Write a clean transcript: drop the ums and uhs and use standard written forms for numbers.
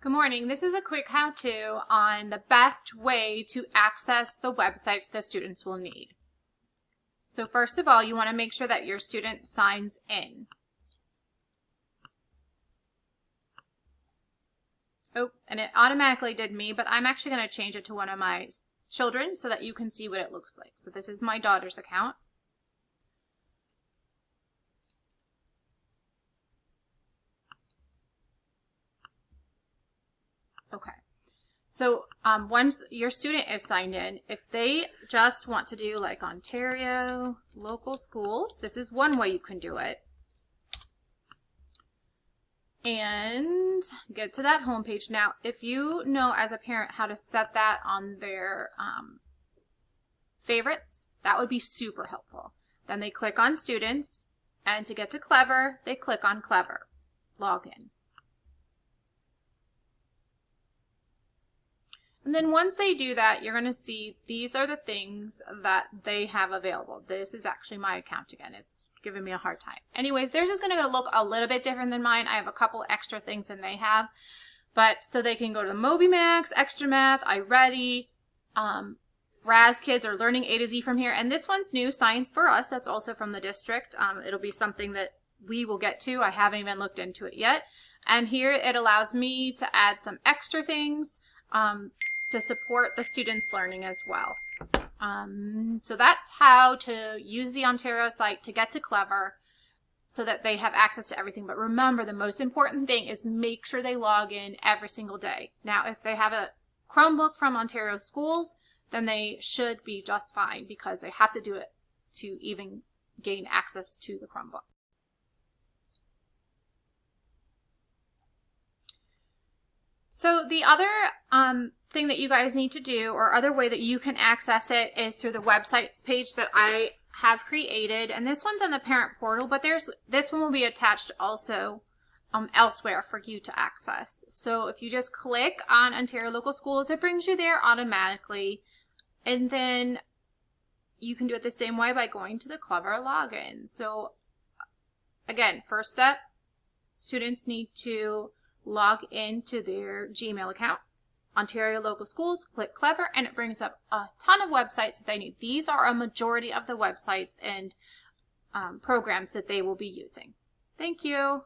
Good morning. This is a quick how-to on the best way to access the websites the students will need. So first of all, you want to make sure that your student signs in. Oh, and it automatically did me, but I'm actually going to change it to one of my children so that you can see what it looks like. So this is my daughter's account. Okay, so once your student is signed in, if they just want to do like Ontario local schools, this is one way you can do it. And get to that homepage. Now, if you know as a parent how to set that on their favorites, that would be super helpful. Then they click on students, and to get to Clever, they click on Clever, login. And then once they do that, you're going to see these are the things that they have available. This is actually my account again. It's giving me a hard time. Anyways, theirs is going to look a little bit different than mine. I have a couple extra things than they have. But so they can go to MobyMax, Extra Math, iReady, Raz Kids are learning A to Z from here. And this one's new, Science for Us. That's also from the district. It'll be something that we will get to. I haven't even looked into it yet. And here it allows me to add some extra things to support the students' learning as well. So that's how to use the Ontario site to get to Clever so that they have access to everything. But remember, the most important thing is make sure they log in every single day. Now, if they have a Chromebook from Ontario Schools, then they should be just fine because they have to do it to even gain access to the Chromebook. So the other thing that you guys need to do, or other way that you can access it, is through the websites page that I have created. And this one's on the parent portal, but this one will be attached also elsewhere for you to access. So if you just click on Ontario Local Schools, it brings you there automatically. And then you can do it the same way by going to the Clever login. So again, first step, students need to log into their Gmail account. Ontario Local Schools, click Clever, and it brings up a ton of websites that they need. These are a majority of the websites and programs that they will be using. Thank you.